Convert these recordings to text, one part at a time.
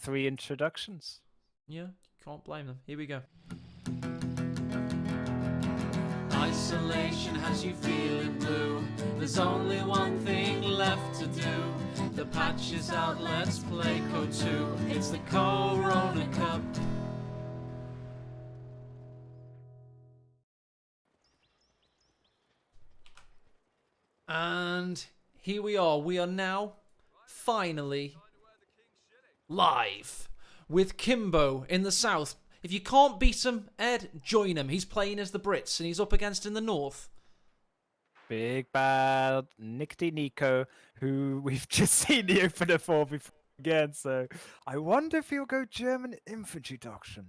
3 introductions. Yeah, can't blame them. Here we go. Isolation has you feeling blue. There's only one thing left to do. The patch is out, let's play Code 2. It's the CoHrona Cup. And here we are. We are now finally live with Kimbo in the south. If you can't beat him, Ed, join him. He's playing as the Brits and he's up against in the north. Big bad Nico, who we've just seen the opener for before again. So I wonder if he'll go German infantry doctrine.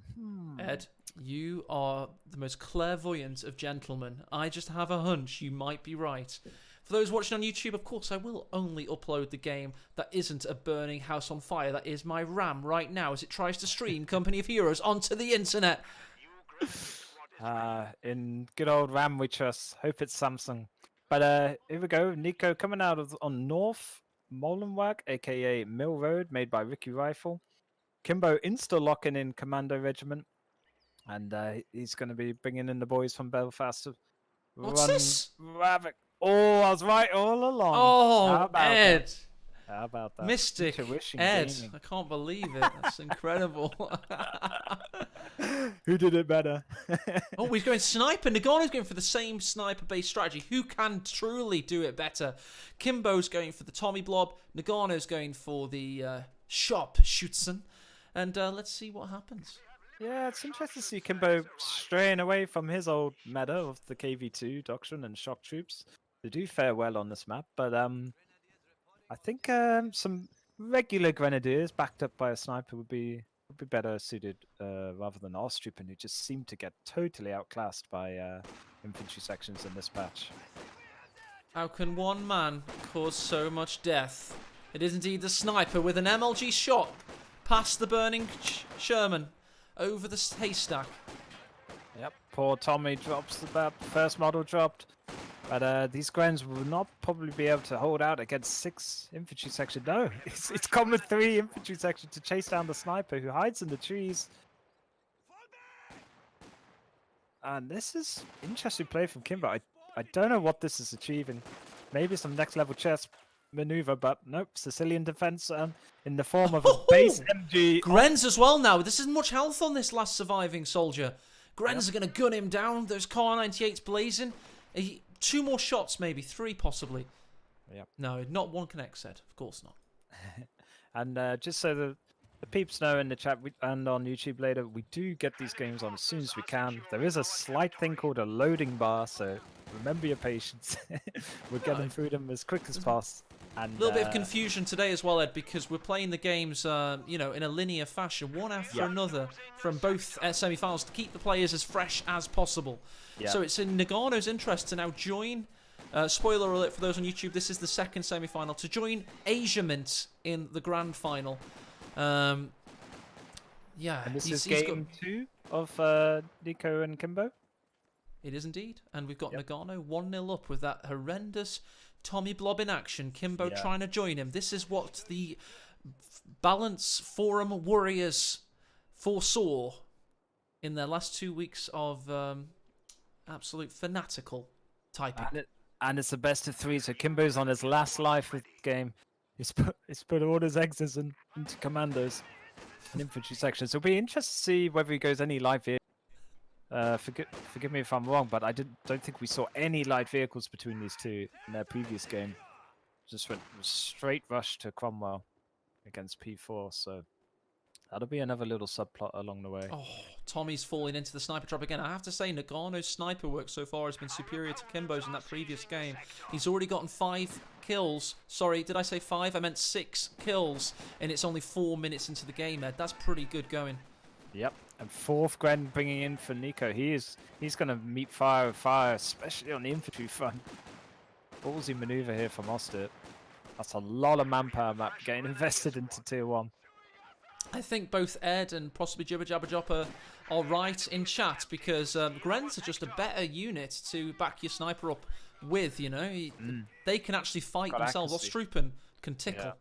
Ed, you are the most clairvoyant of gentlemen. I just have a hunch you might be right. For those watching on YouTube, of course, I will only upload the game that isn't a burning house on fire. That is my RAM right now as it tries to stream Company of Heroes onto the internet. In good old RAM we trust. Hope it's Samsung. But here we go. Nico coming out on North Molenweg, aka Mill Road, made by Ricky Rifle. Kimbo insta-locking in Commando Regiment. And he's going to be bringing in the boys from Belfast to What's this? Ravik. Oh, I was right all along. Oh, Ed. How about that? Mystic Intuition Ed. gaming. I can't believe it. That's incredible. Who did it better? Oh, he's going sniper. Noggano's going for the same sniper-based strategy. Who can truly do it better? Kimbo's going for the Tommy Blob. Noggano's going for the Sharp Schützen. And let's see what happens. Yeah, it's interesting to see Kimbo straying away from his old meta of the KV2 Doctrine and Shock Troops. They do fare well on this map, but I think some regular Grenadiers backed up by a sniper would be better suited rather than Ostrippen, who just seemed to get totally outclassed by infantry sections in this patch. How can one man cause so much death? It is indeed the sniper with an MLG shot past the burning Sherman over the haystack. Yep, poor Tommy drops the first model dropped. But these Grens will not probably be able to hold out against 6 infantry section. No, it's come with 3 infantry section to chase down the sniper who hides in the trees. And this is interesting play from Kimbo. I don't know what this is achieving. Maybe some next level chess maneuver, but nope. Sicilian defense in the form of a base MG. Grenz as well now. This isn't much health on this last surviving soldier. Grenz are going to gun him down. Those Car 98s blazing. 2 more shots, maybe 3 possibly. Yep. No, not one connect set. Of course not. And just so the peeps know in the chat and on YouTube later, we do get these games on as soon as we can. There is a slight thing called a loading bar, so remember your patience. We're getting through them as quick as possible. And a little bit of confusion today as well, Ed, because we're playing the games, you know, in a linear fashion, one after another, from both semi-finals to keep the players as fresh as possible. Yep. So it's in Noggano's interest to now join. Spoiler alert for those on YouTube: this is the second semi-final to join aecohmatt in the grand final. Yeah, and this is game 2 of Nico and Kimbo. It is indeed, and we've got Noggano 1-0 up with that horrendous Tommy Blob in action. Kimbo trying to join him. This is what the Balance Forum Warriors foresaw in their last 2 weeks of absolute fanatical typing. And it's the best of 3, so Kimbo's on his last life with the game. He's put all his eggs into commandos and infantry sections. So it'll be interesting to see whether he goes any light vehicle. Forgive me if I'm wrong, but I don't think we saw any light vehicles between these two in their previous game. Just went straight rush to Cromwell against P4, so that'll be another little subplot along the way. Oh, Tommy's falling into the sniper trap again. I have to say, Noggano's sniper work so far has been superior to Kimbo's in that previous game. He's already gotten 5 kills. Sorry, did I say 5? I meant 6 kills, and it's only 4 minutes into the game, Ed. That's pretty good going. Yep, and 4th Gren bringing in for Nico. He's going to meet fire with fire, especially on the infantry front. Ballsy maneuver here from Oster. That's a lot of manpower map getting invested into Tier 1. I think both Ed and possibly Jibber Jabber Jopper are right in chat, because Grens are just a better unit to back your sniper up with, you know. They can actually fight themselves. Ostrupen can tickle.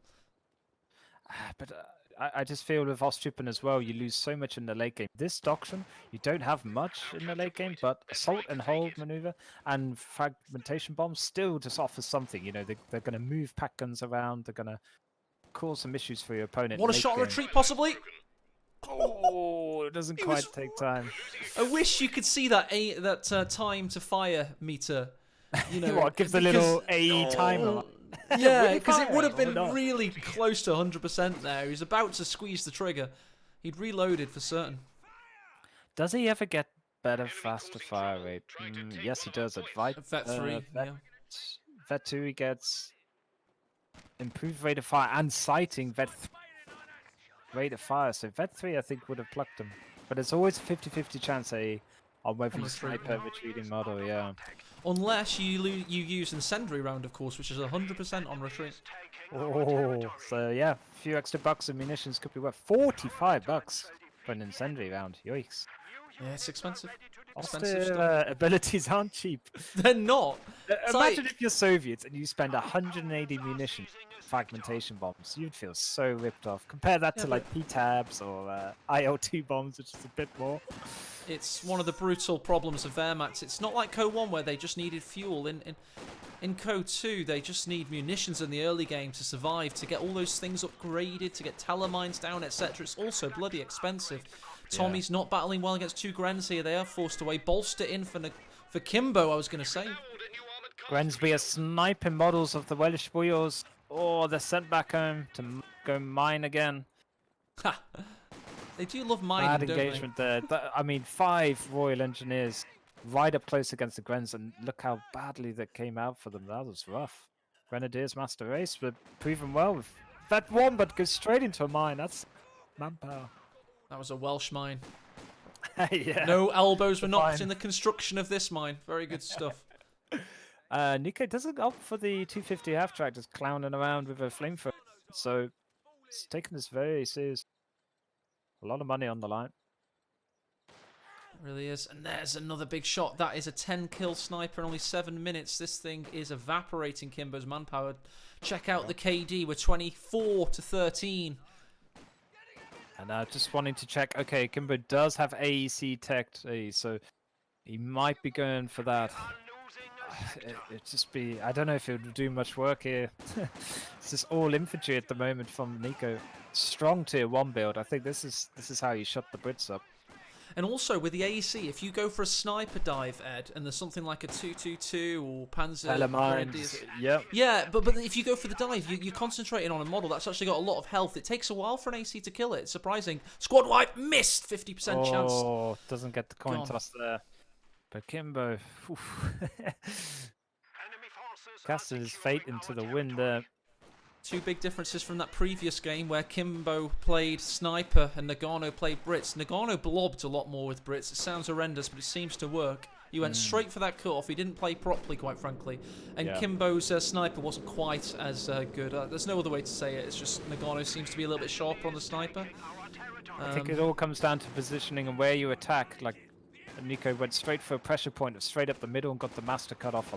Yeah. But I just feel with Ostchuppen as well, you lose so much in the late game. This doctrine, you don't have much in the late game, but assault and hold maneuver and fragmentation bombs still just offers something. You know, they're going to move pack guns around. They're going to cause some issues for your opponent. What a late shot game. retreat, possibly. Oh, it doesn't quite take time. I wish you could see that time to fire meter. You know, What gives a little AE timer? Yeah, because it fire would have or been not? really close to 100% there. He was about to squeeze the trigger. He'd reloaded for certain. Does he ever get better, faster fire rate? Yes, he does. At Vet 3, yeah. Vet 2, he gets improved rate of fire and sighting. Rate of fire. So Vet 3, I think, would have plucked him. But it's always a 50-50 chance on whether you snipe a retreating model, yeah. Unless you use incendiary round, of course, which is 100% on retreat. Oh, so yeah, a few extra bucks of munitions could be worth $45 for an incendiary round. Yikes. Yeah, it's expensive. Austin abilities aren't cheap. They're not. Imagine if you're Soviets and you spend 180 munitions fragmentation bombs. You'd feel so ripped off. Compare that to like P-tabs or IL-2 bombs, which is a bit more. It's one of the brutal problems of Wehrmacht. It's not like Co-1 where they just needed fuel. In Co-2, they just need munitions in the early game to survive, to get all those things upgraded, to get telemines down, etc. It's also bloody expensive. Tommy's not battling well against 2 Grens here. They are forced away. Bolster in for Kimbo, I was going to say. Grensby are sniping models of the Welsh Boyars. Oh, they're sent back home to go mine again. Ha! They do love mining, Bad don't engagement there. I mean, 5 Royal Engineers right up close against the Grens, and look how badly that came out for them. That was rough. Grenadiers Master Race, but proven well with that one, but goes straight into a mine. That's manpower. That was a Welsh mine. Yeah. No elbows were knocked in the construction of this mine. Very good stuff. Nico doesn't opt for the 250 half track, just clowning around with a flamethrower. So it's taking this very serious. A lot of money on the line. It really is. And there's another big shot. That is a 10-kill sniper in only 7 minutes. This thing is evaporating Kimbo's manpower. Check out the KD. We're 24 to 13. And just wanting to check. Okay, Kimbo does have AEC tech, so he might be going for that. It'd just be, I don't know if it would do much work here. It's just all infantry at the moment from Nico. Strong tier 1 build. I think this is how you shut the Brits up. And also with the AEC, if you go for a sniper dive, Ed, and there's something like a 222 or Panzer Grenadiers, yeah, but if you go for the dive, you're concentrating on a model that's actually got a lot of health. It takes a while for an AC to kill it. It's surprising. Squad wipe, missed, 50% chance. Oh, doesn't get the coin toss there. But Kimbo, casted his fate into the wind there. 2 big differences from that previous game where Kimbo played Sniper and Noggano played Brits. Noggano blobbed a lot more with Brits. It sounds horrendous, but it seems to work. He went straight for that cut-off. He didn't play properly, quite frankly. And Kimbo's Sniper wasn't quite as good. There's no other way to say it. It's just Noggano seems to be a little bit sharper on the Sniper. I think it all comes down to positioning and where you attack. Like, Nico went straight for a pressure point, straight up the middle, and got the master cut off.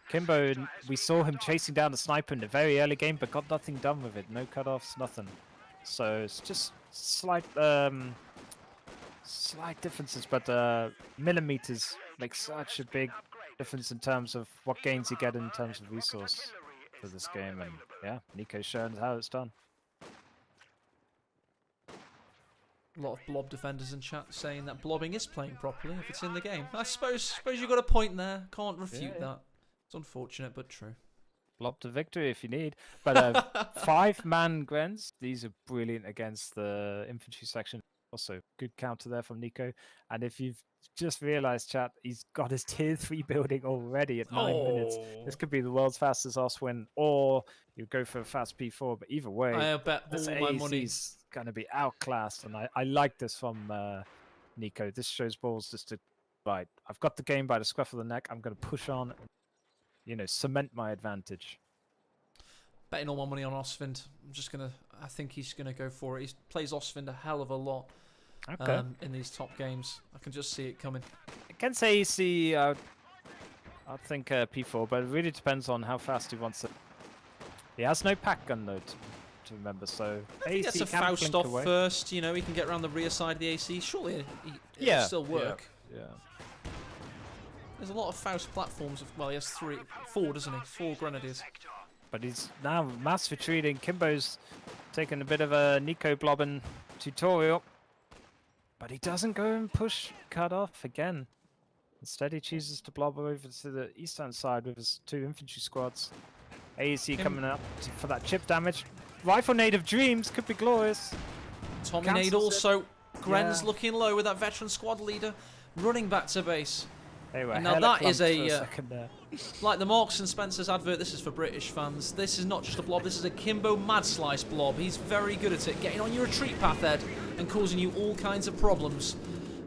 Kimbo, we saw him chasing down the sniper in the very early game, but got nothing done with it. No cutoffs, nothing. So it's just slight differences, but millimeters make such a big difference in terms of what gains you get in terms of resource for this game. And yeah, Nico's showing how it's done. A lot of blob defenders in chat saying that blobbing is playing properly if it's in the game. I suppose you got a point there. Can't refute that. It's unfortunate, but true. Blob to victory if you need. But 5-man Grens, these are brilliant against the infantry section. Also, good counter there from Nico. And if you've just realized, chat, he's got his tier 3 building already at 9 minutes. This could be the world's fastest OS win, or you go for a fast P4. But either way, I bet this all my money is going to be outclassed. And I like this from Nico. This shows balls just to, right, I've got the game by the scruff of the neck. I'm going to push on, and, cement my advantage. Betting all my money on Osvind. I think he's gonna go for it. He plays Osvind a hell of a lot in these top games. I can just see it coming. Against AEC, I think P4, but it really depends on how fast he wants it. He has no pack gun though. to remember. So He gets AC a can Faust blink off away. first. You know, he can get around the rear side of the AC. Surely it'll Yeah, still work. Yeah. There's a lot of Faust platforms. Well, he has 4, doesn't he? 4 grenadiers. But he's now mass retreating. Kimbo's taking a bit of a Nico blobbing tutorial. But he doesn't go and push cut off again. Instead, he chooses to blob over to the eastern side with his 2 infantry squads. AEC coming up for that chip damage. Rifle Nade of Dreams could be glorious. Tommy Cancels Nade it. also. Gren's Yeah. looking low with that veteran squad leader running back to base. They were Now hella that is clumped a, for second there. Like the Marks and Spencer's advert, this is for British fans. This is not just a blob, this is a Kimbo Mad Slice blob. He's very good at it, getting on your retreat path, Ed, and causing you all kinds of problems.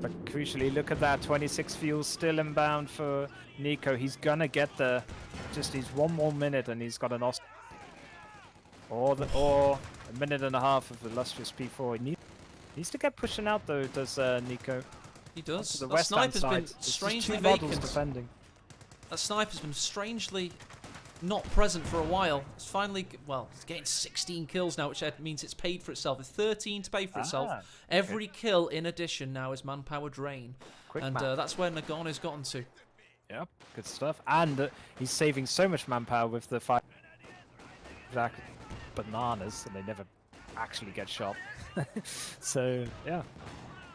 But crucially, look at that. 26 fuel still inbound for Nico. He's gonna get the. Just needs 1 more minute and he's got an or a minute and a half of illustrious P4. He needs to get pushing out though, does Nico. He does. To the That west-hand sniper's side. been It's just strangely 2 models vacant. defending. That sniper's been strangely not present for a while. It's finally, well, it's getting 16 kills now, which means it's paid for itself. It's 13 to pay for itself. Every kill in addition now is manpower drain. Quick and math. that's where Noggano's gotten to. Yep, good stuff. And he's saving so much manpower with the 5 exactly bananas, and they never actually get shot. So yeah,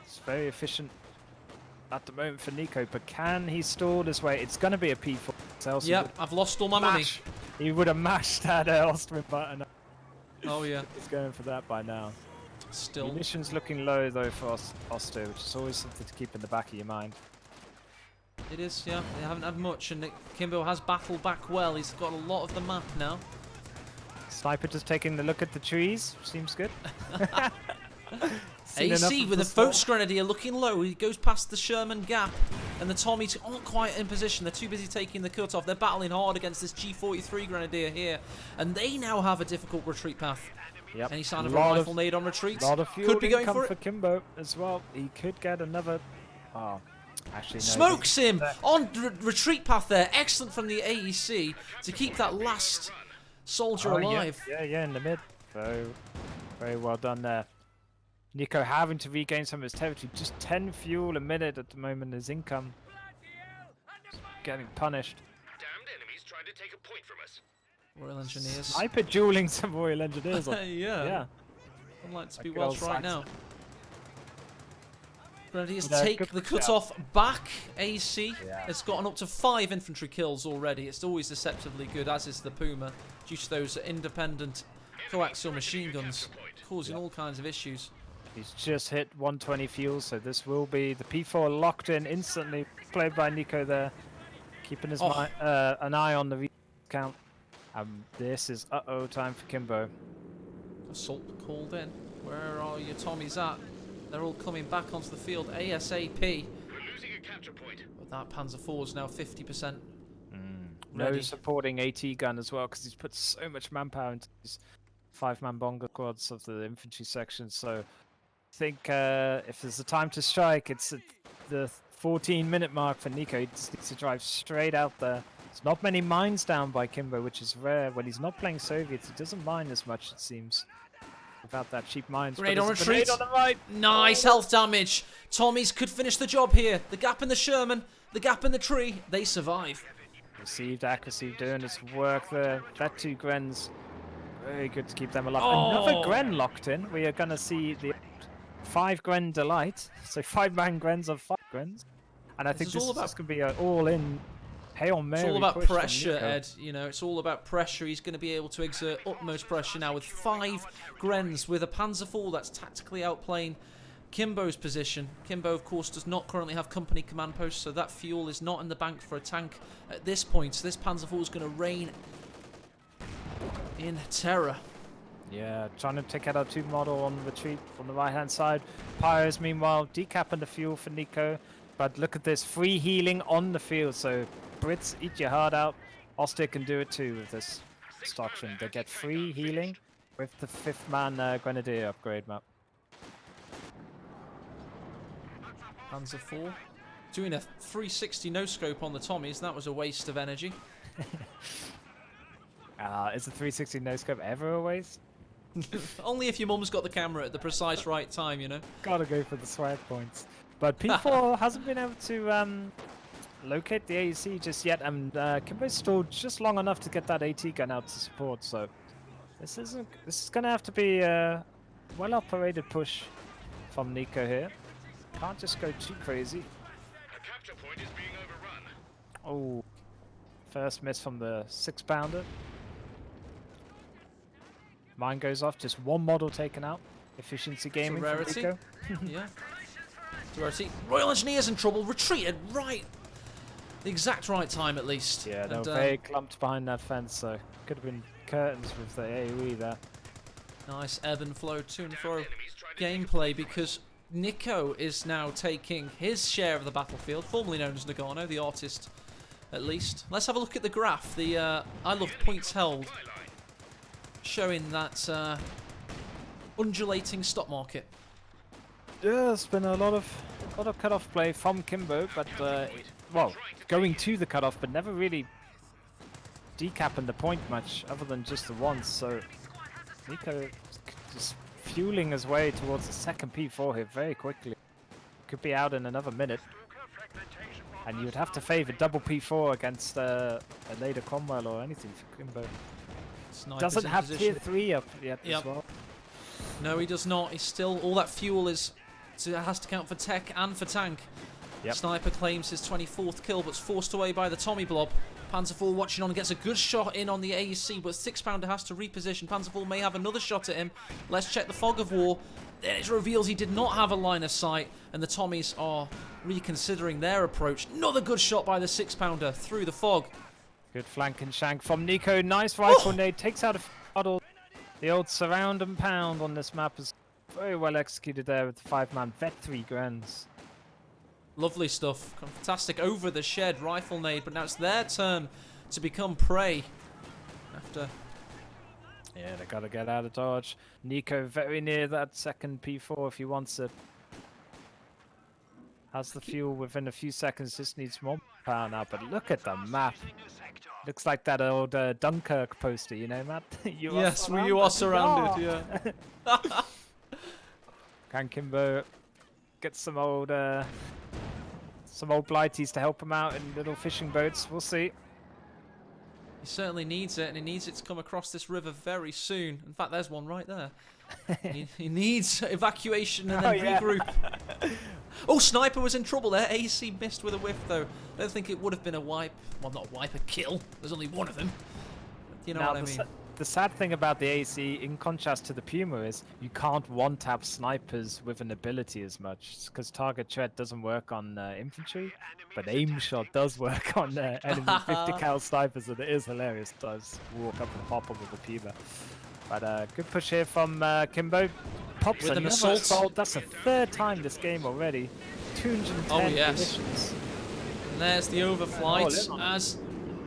it's very efficient at the moment for Nico. But can he stall his way? It's going to be a P4. Yep, I've lost all my money. He would have mashed that Austrian button. Oh yeah. He's going for that by now. Still. Munitions looking low though for Oster, which is always something to keep in the back of your mind. It is, yeah. They haven't had much, and Kimbo has battled back well. He's got a lot of the map now. Sniper just taking a look at the trees. Seems good. AC with a Faust Grenadier looking low. He goes past the Sherman gap, and the Tommies aren't quite in position. They're too busy taking the cut off. They're battling hard against this G43 Grenadier here, and they now have a difficult retreat path. Yep. Any sign of a rifle nade on retreat? Lot of fuel Could be going income for it. Kimbo as well. He could get another. Oh, actually, no. Smokes him on retreat path there. Excellent from the AEC to keep that last soldier alive. Yeah, in the mid. Very well done there. Nico having to regain some of his territory. Just 10 fuel a minute at the moment. His income getting punished. Damned enemies trying to take a point from us. Royal Engineers. Sniper dueling some Royal Engineers. Yeah. I'd like to be Good Welsh old right now. Grenadiers Yeah, take good the shout. cut-off back. AC Yeah. has gotten up to 5 infantry kills already. It's always deceptively good, as is the Puma, due to those independent coaxial machine guns causing all kinds of issues. He's just hit 120 fuel, so this will be the P4 locked in instantly. Played by Nico there, keeping his an eye on the count. This is time for Kimbo. Assault called in. Where are your Tommies at? They're all coming back onto the field ASAP. We're losing a capture point. But that Panzer IV is now 50%. No Ready. supporting AT gun as well, because he's put so much manpower into these 5-man bongo squads of the infantry section. So I think if there's a time to strike, it's at the 14-minute mark for Nico. He just needs to drive straight out there. There's not many mines down by Kimbo, which is rare. When he's not playing Soviets, he doesn't mine as much, it seems. Without that cheap mines. Grenade But on there's a retreat. grenade on the right. Nice health damage. Tommies could finish the job here. The gap in the Sherman, the gap in the tree, they survive. Received accuracy doing its work there. That 2 Grens, very good to keep them alive. Oh. Another Gren locked in. We are going to see the 5 Gren delight. So 5-man Grens of 5 Grens. And I think is this all is about- just going to be an all-in Hail Mary. It's all about push from pressure, Nico. Ed. You know, it's all about pressure. He's going to be able to exert utmost pressure now with 5 Grens, with a Panzer IV that's tactically outplaying Kimbo's position. Kimbo, of course, does not currently have company command posts, so that fuel is not in the bank for a tank at this point. So this Panzer IV is going to reign in terror. Yeah, trying to take out our 2 model on retreat on the right-hand side. Pyros, meanwhile, decapping the fuel for Nico. But look at this, free healing on the field. So Brits, eat your heart out. Oster can do it too with this doctrine. They get free healing with the 5th-man Grenadier upgrade map. Panzer IV doing a 360 no-scope on the Tommies. That was a waste of energy. Is the 360 no-scope ever a waste? Only if your mum's got the camera at the precise right time, you know. Gotta go for the swag points. But P4 hasn't been able to locate the AEC just yet, and Kimbo's stalled just long enough to get that AT gun out to support. So this is gonna have to be a well-operated push from Nico here. Can't just go too crazy. A capture point is being overrun. Oh, first miss from the 6-pounder. Mine goes off, just one model taken out. Efficiency gaming from rarity. Nico. Yeah. To rarity. Royal Engineers in trouble. Retreated right. The exact right time, at least. Yeah, they And, were very clumped behind that fence, so could have been curtains with the AoE there. Nice ebb and flow, to and fro Enemies tried to take a gameplay, because Nico is now taking his share of the battlefield, formerly known as Noggano, the artist, at least. Let's have a look at the graph. The I love points held, showing that undulating stock market. Yeah, it's been a lot of cut-off play from Kimbo, but well, going to the cut-off, but never really decapping the point much, other than just the once. So Nico just fueling his way towards the second P4 here very quickly. Could be out in another minute, and you would have to favour double P4 against a later Cromwell or anything for Kimbo. Sniper's Doesn't in have position. tier 3 up yet Yep. as well. No, he does not. He's still, all that fuel is, so it has to count for tech and for tank. Yep. Sniper claims his 24th kill, but's forced away by the Tommy Blob. Panzerfall watching on, gets a good shot in on the AEC, but 6-pounder has to reposition. Panzerfall may have another shot at him. Let's check the fog of war. Then it reveals he did not have a line of sight, and the Tommies are reconsidering their approach. Another good shot by the 6-pounder through the fog. Good flank and shank from Nico. Nice rifle nade. Takes out a model. The old surround and pound on this map is very well executed there with the 5-man vet 3 grands. Lovely stuff. Fantastic over the shed rifle nade, but now it's their turn to become prey. After Yeah, they gotta get out of dodge. Nico very near that second P4 if he wants it. Has the fuel within a few seconds, just needs more power now, but look at the map. Looks like that old Dunkirk poster, you know, Matt? You are surrounded, yeah. Can Kimbo get some old blighties to help him out in little fishing boats? We'll see. He certainly needs it, and he needs it to come across this river very soon. In fact, there's one right there. he needs evacuation and then regroup. Oh, Sniper was in trouble there. AC missed with a whiff, though. I don't think it would have been a wipe. Well, not a wipe, a kill. There's only one of them. You know Now, what I mean? the sad thing about the AC, in contrast to the Puma, is you can't one-tap snipers with an ability as much, because target tread doesn't work on infantry, but aim shot does work on enemy 50 cal snipers, and it is hilarious. It does walk up and pop them with the Puma. But good push here from Kimbo. Pops With an another assault. That's the third time this game already. 210 Oh, yes. positions. And there's the overflight Oh, as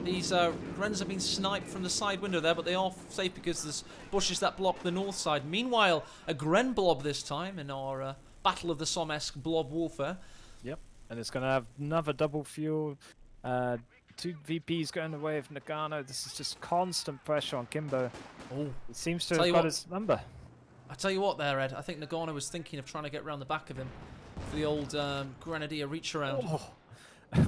these Wrens have been sniped from the side window there, but they are safe because there's bushes that block the north side. Meanwhile, a Gren blob this time in our Battle of the Somme-esque blob warfare. Yep, and it's going to have another double fuel. 2 VPs going away of Noggano. This is just constant pressure on Kimbo. Oh, It seems to Tell have you got what. his number. I tell you what there, Ed. I think Noggano was thinking of trying to get around the back of him for the old Grenadier reach around. Oh.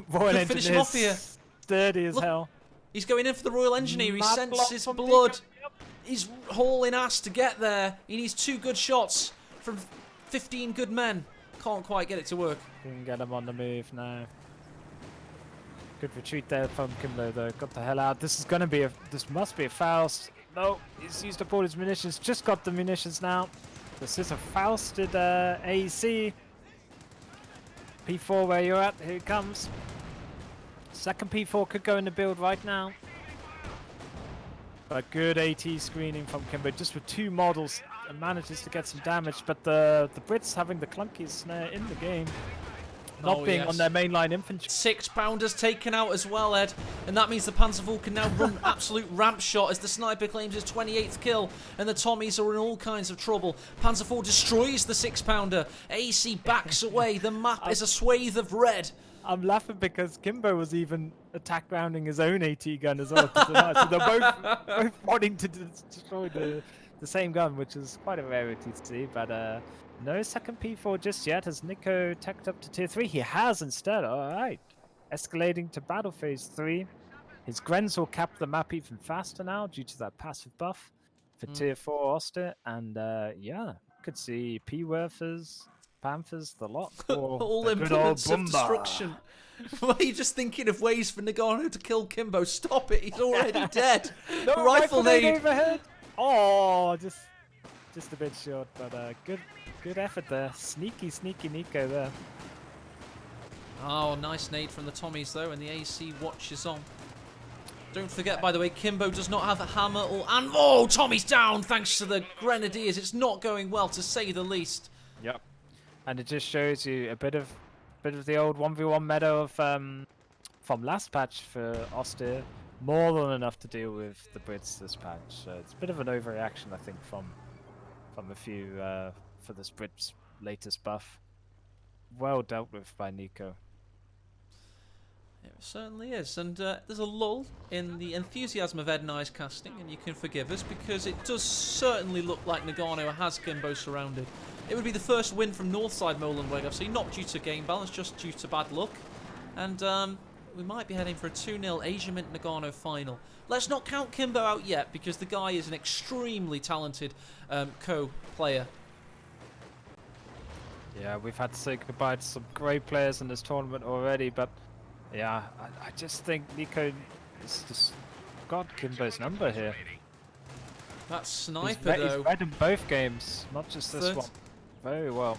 Royal Could finish him off Engineers, here. sturdy as Look. hell. He's going in for the Royal Engineer. He Mad senses block his from blood. Nico. Yep. He's hauling ass to get there. He needs 2 good shots from 15 good men. Can't quite get it to work. Can get him on the move now. Good retreat there from Kimbo though. Got the hell out. This is gonna be this must be a Faust. No, he's used up all his munitions. Just got the munitions now. This is a Fausted AEC. P4 where you're at. Here it comes. Second P4 could go in the build right now. But good AT screening from Kimbo, just with 2 models, and manages to get some damage. But the Brits having the clunkiest in the game, not being on their mainline infantry. 6-pounders taken out as well, Ed. And that means the Panzerfall can now run absolute ramp shot as the Sniper claims his 28th kill. And the Tommies are in all kinds of trouble. Panzerfall destroys the 6-pounder. AC backs away. The map is a swathe of red. I'm laughing because Kimbo was even attack rounding his own AT gun as well. So they're both wanting to destroy the the same gun, which is quite a rarity to see. But no second P4 just yet. Has Nico teched up to tier 3? He has instead. All right, escalating to battle phase 3. His Grens will cap the map even faster now due to that passive buff for tier 4 Oster. And yeah, could see P-Werfers, Panthers, the lot. Or All the good old implements of Bumba. destruction. Why are you just thinking of ways for Noggano to kill Kimbo? Stop it, he's already dead. No, Rifle nade. overhead. Oh, just a bit short, but good effort there. Sneaky Nico there. Oh, nice nade from the Tommies though, and the AC watches on. Don't forget, by the way, Kimbo does not have a hammer or... And oh, Tommy's down thanks to the Grenadiers. It's not going well, to say the least. Yep. And it just shows you a bit of the old 1v1 meta of from last patch for Oster. More than enough to deal with the Brits this patch. So it's a bit of an overreaction, I think, from a few for this Brits' latest buff. Well dealt with by Nico. It certainly is, and there's a lull in the enthusiasm of Ed and I's casting, and you can forgive us because it does certainly look like Noggano has Kimbo surrounded. It would be the first win from Northside Molenbeek, I've seen, not due to game balance, just due to bad luck. And we might be heading for a 2-0 Asia Mint Noggano final. Let's not count Kimbo out yet, because the guy is an extremely talented co-player. Yeah, we've had to say goodbye to some great players in this tournament already, but yeah, I just think Nico has just got Kimbo's number here. That sniper, though. He's read in both games, not just this one. Very well.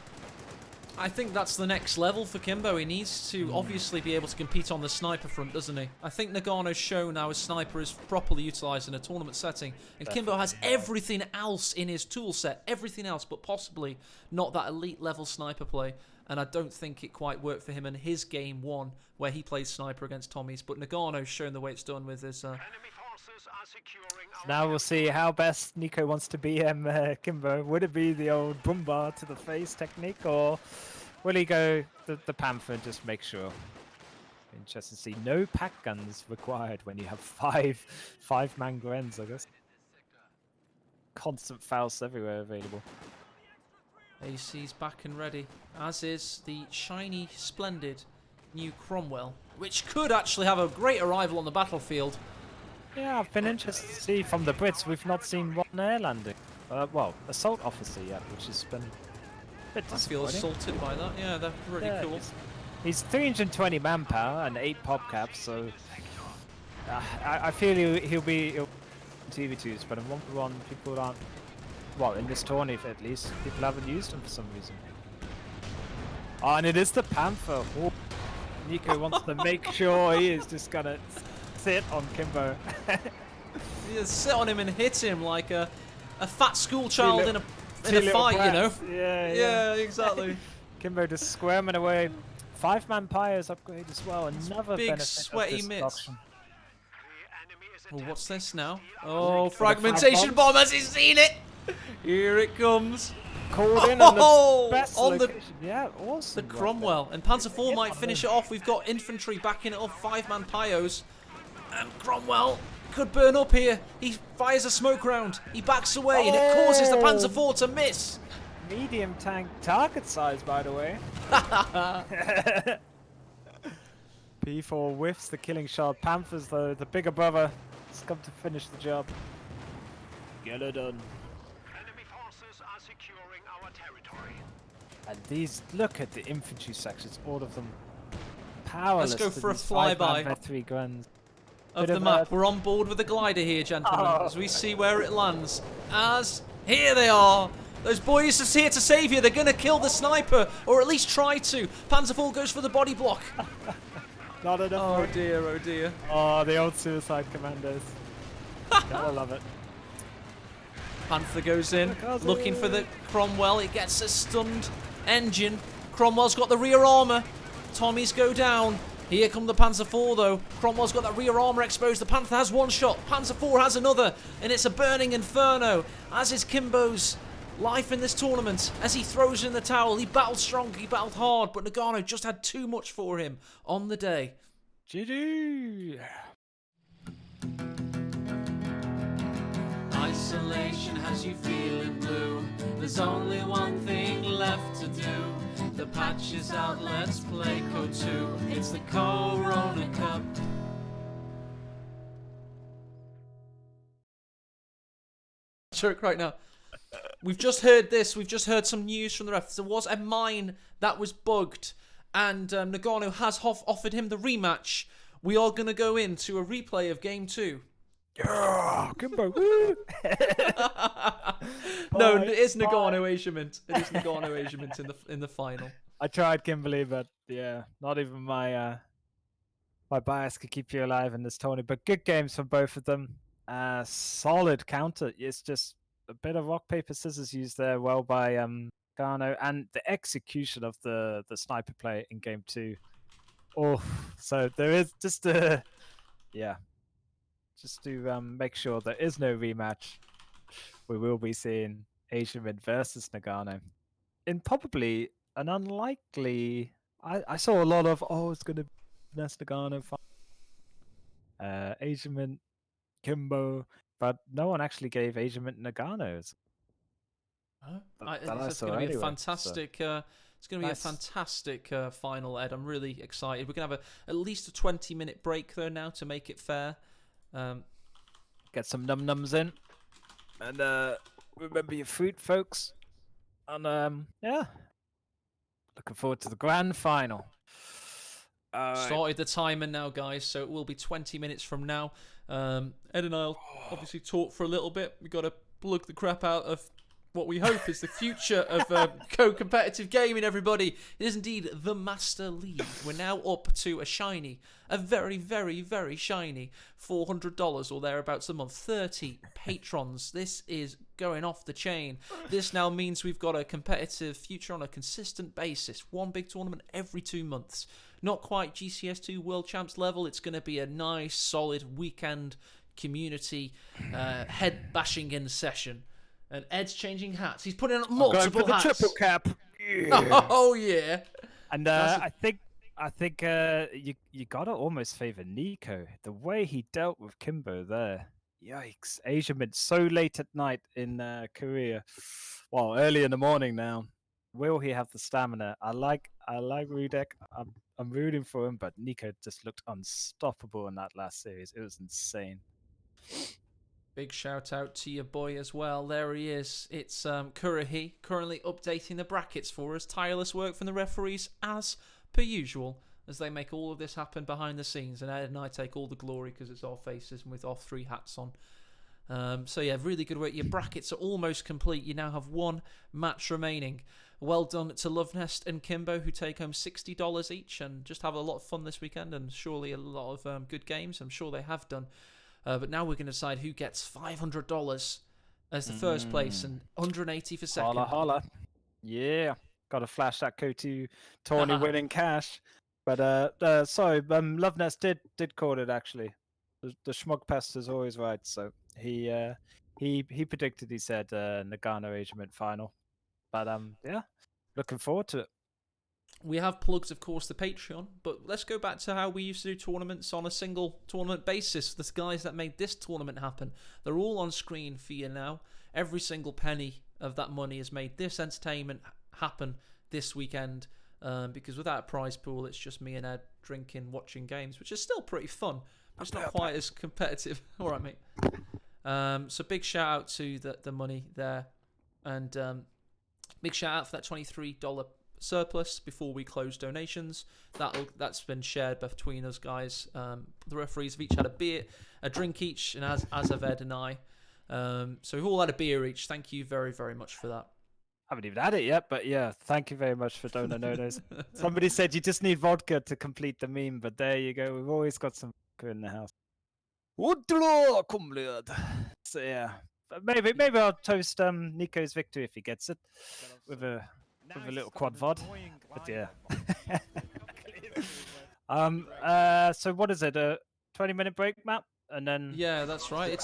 I think that's the next level for Kimbo. He needs to obviously be able to compete on the sniper front, doesn't he? I think Noggano's shown how his sniper is properly utilised in a tournament setting. And Kimbo has everything else in his tool set. Everything else, but possibly not that elite level sniper play. And I don't think it quite worked for him in his game 1, where he plays sniper against Tommy's. But Noggano's shown the way it's done with his... Now we'll see how best Nico wants to BM Kimbo. Would it be the old Bumba to the face technique, or will he go the Panther and just make sure? Interesting to see. No pack guns required when you have five-man Grens, I guess. Constant Faust everywhere available. AC's back and ready, as is the shiny, splendid new Cromwell, which could actually have a great arrival on the battlefield. Yeah, I've been interested to see from the Brits. We've not seen one air landing. Well, assault officer yet, which has been a bit I feel assaulted by that. Yeah, they're pretty cool. He's 320 manpower and 8 pop caps, so I feel he'll be TV2s, but in 1v1 people aren't. Well, in this tourney at least, people haven't used him for some reason. Oh, and it is the Panther. Oh, Nico wants to make sure he is just gonna sit on Kimbo. Yeah, sit on him and hit him like a fat school child in a fight, you know? Yeah, exactly. Kimbo just squirming away. 5-man Pyre's upgrade as well. Another big benefit sweaty of this miss. option. Well, what's this now? Oh, fragmentation bomb, has he seen it? Here it comes. Called in on the best on location. Yeah, awesome. The Cromwell. And Panzer IV might finish it off. We've got infantry backing it up, 5-man Pyos. And Cromwell could burn up here. He fires a smoke round. He backs away, and it causes the Panzer IV to miss. Medium tank target size, by the way. P4 whiffs the killing shot. Panthers, though, the bigger brother, has come to finish the job. Get it done. Enemy forces are securing our territory. And these, look at the infantry sections, all of them powerless. Let's go to for a these flyby 3 guns. of the map. We're on board with the glider here, gentlemen, as we see where it lands. As here they are. Those boys are here to save you. They're going to kill the sniper, or at least try to. Panzer IV goes for the body block. Not enough. Oh dear, oh dear. Oh, the old suicide commandos. Gotta love it. Panther goes in, looking for the Cromwell. It gets a stunned engine. Cromwell's got the rear armour. Tommies go down. Here come the Panzer IV, though. Cromwell's got that rear armour exposed. The Panther has one shot. Panzer IV has another. And it's a burning inferno. As is Kimbo's life in this tournament. As he throws in the towel. He battled strong. He battled hard. But Noggano just had too much for him on the day. GG. Nice isolation has you feeling blue. There's only one thing left to do. The patch is out, let's play Code 2. It's the CoHrona Cup. Trick right now. We've just heard this. We've just heard some news from the ref. There was a mine that was bugged, and Noggano has offered him the rematch. We are going to go into a replay of Game 2. Yeah, Kimbo. No, it is Noggano Aecohmatt. It is Noggano Aecohmatt in the final. I tried Kimberly, but yeah, not even my bias could keep you alive in this tournament. But good games from both of them. Solid counter. It's just a bit of rock paper scissors used there well by Garno, and the execution of the sniper play in Game 2. Oh, so there is just to make sure there is no rematch. We will be seeing Aecohmatt versus Noggano in probably an unlikely. I saw a lot of it's going to be Noggano Aecohmatt Kimbo, but no one actually gave Aecohmatt Nagano. It's going to be a fantastic. It's going to be a fantastic final, Ed. I'm really excited. We're going to have at least a 20-minute break though now to make it fair. Get some num-nums in, and remember your fruit, folks. And looking forward to the grand final. Started the timer now, guys, so it will be 20 minutes from now. Ed and I'll obviously talk for a little bit. We've got to plug the crap out of what we hope is the future of co-competitive gaming, everybody. It is indeed the Master League. We're now up to a very, very, very shiny $400 or thereabouts a month. 30 patrons. This is going off the chain. This now means we've got a competitive future on a consistent basis. One big tournament every 2 months. Not quite GCS2 World Champs level. It's going to be a nice, solid weekend community head bashing in session. And Ed's changing hats. He's putting on multiple hats. Triple cap. Yeah. Oh yeah. And I think you gotta almost favor Nico. The way he dealt with Kimbo there. Yikes! Aecohmatt so late at night in Korea. Well, early in the morning now. Will he have the stamina? I like Rudek. I'm rooting for him, but Nico just looked unstoppable in that last series. It was insane. Big shout out to your boy as well. There he is. It's Kurahi currently updating the brackets for us. Tireless work from the referees as per usual as they make all of this happen behind the scenes. And Ed and I take all the glory because it's our faces and with our 3 hats on. So yeah, really good work. Your brackets are almost complete. You now have 1 match remaining. Well done to Lovenest and Kimbo, who take home $60 each and just have a lot of fun this weekend and surely a lot of good games. I'm sure they have done. But now we're going to decide who gets $500 as the first place and $180 for second. Holla, holla. Yeah. Got to flash that Kotu tourney winning cash. But sorry, Lovenest did call it actually. The Schmugpest is always right. So he predicted. He said Noggano Aecohmatt final. But yeah, looking forward to it. We have plugged, of course, the Patreon, but let's go back to how we used to do tournaments on a single tournament basis. The guys that made this tournament happen, they're all on screen for you now. Every single penny of that money has made this entertainment happen this weekend, because without a prize pool, it's just me and Ed drinking, watching games, which is still pretty fun, but it's not quite as competitive. All right, mate. So big shout out to the money there, and big shout out for that $23 surplus before we close donations. That's been shared between us guys. The referees have each had a drink each, and as have Ed and I. So we've all had a beer each. Thank you very, very much for that. Haven't even had it yet, but yeah, thank you very much for donos. Somebody said you just need vodka to complete the meme, but there you go. We've always got some vodka in the house. So yeah, maybe I'll toast Nico's victory if he gets it with a little quad vod. But yeah. So what is it? A 20-minute break, Matt? And then yeah, that's right. It's